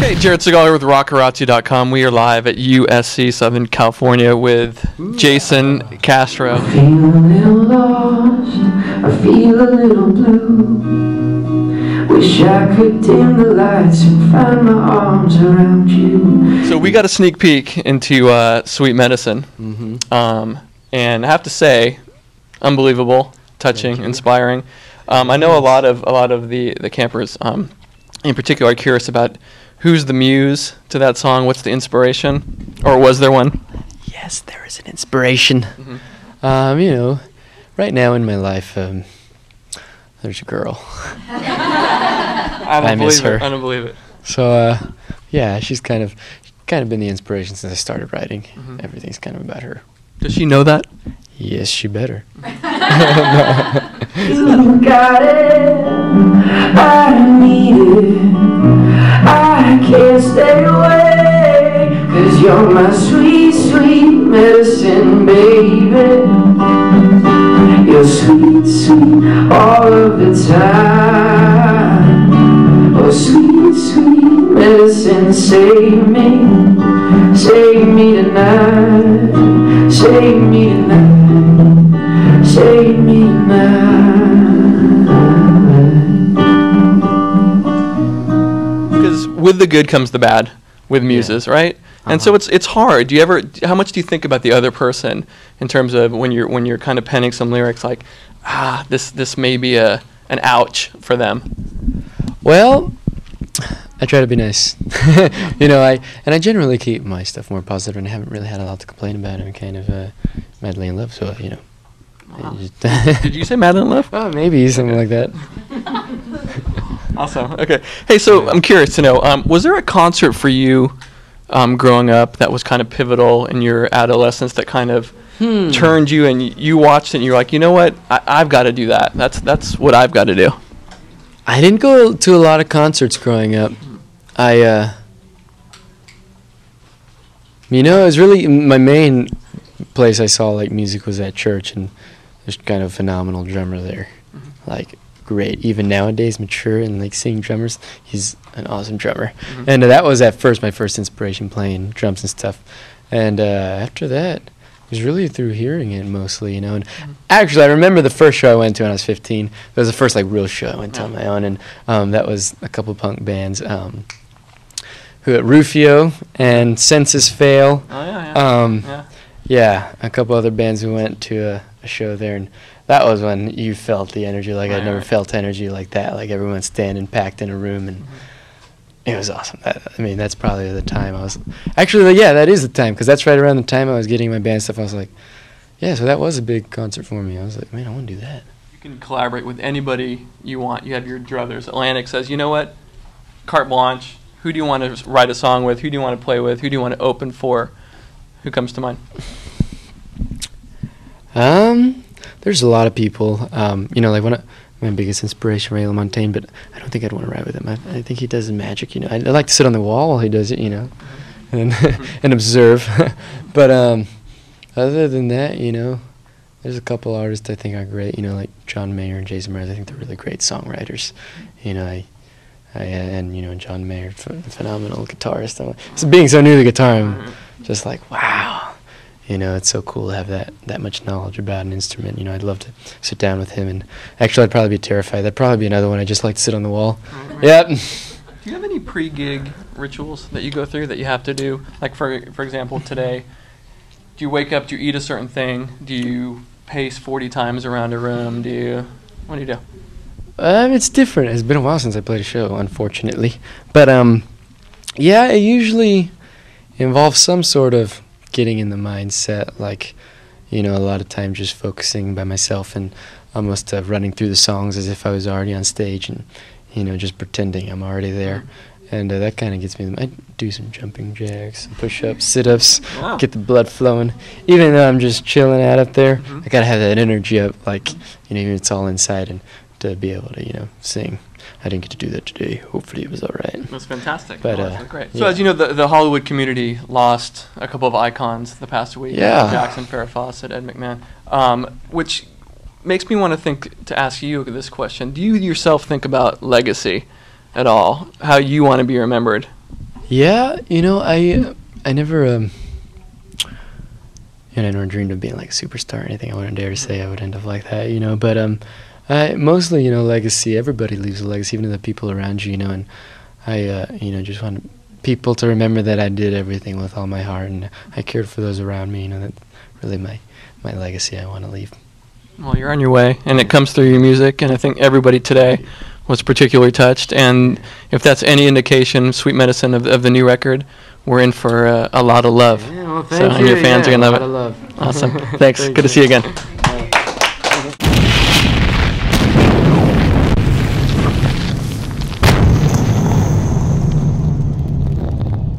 Hey, Jared Segal here with Rockerazzi.com. We are live at USC Southern California with Jason Castro. I feel a little lost, I feel a little blue. Wish I could dim the lights and find my arms around you. So we got a sneak peek into Sweet Medicine. And I have to say, unbelievable, touching, inspiring. I know a lot of the campers in particular are curious about who's the muse to that song? What's the inspiration? Or was there one? Yes, there is an inspiration. You know, right now in my life, there's a girl. I miss her. I don't believe it. So, yeah, she's kind of been the inspiration since I started writing. Everything's kind of about her. Does she know that? Yes, she better. You got it, I need it, I can't stay away, 'cause you're my sweet, sweet medicine, baby. You're sweet, sweet all of the time. Oh, sweet, sweet medicine, save me tonight, save me tonight, save me tonight. Because with the good comes the bad with muses, right? And so it's hard. Do you ever? How much do you think about the other person in terms of when you're kind of penning some lyrics like, this may be an ouch for them? Well, I try to be nice. You know, I generally keep my stuff more positive, and I haven't really had a lot to complain about. I'm kind of madly in love, so you know. Wow. Did you say madly in love? Oh, maybe something like that. Awesome. Okay. Hey, so I'm curious to know, was there a concert for you growing up that was kind of pivotal in your adolescence that kind of turned you and you watched it and you're like, you know what, I've got to do that. That's what I've got to do. I didn't go to a lot of concerts growing up. You know, it was really my main place I saw like music was at church, and there's kind of a phenomenal drummer there, like great. Even nowadays, mature and like seeing drummers, he's an awesome drummer. And that was at first my first inspiration, playing drums and stuff. And after that, it was really through hearing it mostly, you know. And actually, I remember the first show I went to when I was 15. It was the first like real show I went to on my own, and that was a couple punk bands. Who at Rufio and Census Fail. Oh yeah. Yeah, a couple other bands who went to a show there, and that was when you felt the energy like I'd never felt energy like that. Like everyone standing packed in a room, and it was awesome. I mean, that's probably the time I was. Actually, yeah, that is the time, because that's right around the time I was getting my band stuff. I was like, yeah, so that was a big concert for me. I was like, man, I want to do that. You can collaborate with anybody you want. You have your druthers. Atlantic says, you know what, carte blanche. Who do you want to write a song with? Who do you want to play with? Who do you want to open for? Who comes to mind? There's a lot of people. You know, like my biggest inspiration, Ray LaMontagne, but I don't think I'd want to write with him. I think he does magic. You know, I like to sit on the wall while he does it. You know, and and observe. But other than that, you know, there's a couple artists I think are great. You know, like John Mayer and Jason Mraz. I think they're really great songwriters. You know, and you know, John Mayer, phenomenal guitarist. So being so new to the guitar, I'm just like, wow. You know, it's so cool to have that much knowledge about an instrument. You know, I'd love to sit down with him, and actually I'd probably be terrified. That'd probably be another one. I'd just like to sit on the wall. Yep. Do you have any pre-gig rituals that you go through that you have to do? Like, for example, today, do you wake up, do you eat a certain thing? Do you pace 40 times around a room? What do you do? It's different. It's been a while since I played a show, unfortunately. But, yeah, it usually involves some sort of getting in the mindset, like, you know, a lot of time just focusing by myself and almost running through the songs as if I was already on stage and, you know, just pretending I'm already there. And that kind of gets me. I do some jumping jacks, push-ups, sit-ups, get the blood flowing. Even though I'm just chilling out up there, I got to have that energy up, like, you know, it's all inside, and to be able to, you know, sing. I didn't get to do that today. Hopefully it was all right. That's fantastic. But, that's great. So as you know, the Hollywood community lost a couple of icons the past week. Yeah. Jackson, Farrah Fawcett, Ed McMahon, which makes me want to ask you this question. Do you yourself think about legacy at all? How you want to be remembered? Yeah, you know, I never I never dreamed of being like a superstar or anything. I wouldn't dare to say I would end up like that, you know. But I mostly, you know, legacy. Everybody leaves a legacy, even the people around you, you know. And I, you know, just want people to remember that I did everything with all my heart and I cared for those around me. You know, that's really my legacy I want to leave. Well, you're on your way, and it comes through your music. And I think everybody today was particularly touched. And if that's any indication, Sweet Medicine of the new record, we're in for a lot of love. Yeah, well, so, and your fans are gonna love it. A lot of love. Awesome. Thanks. Good to see you again.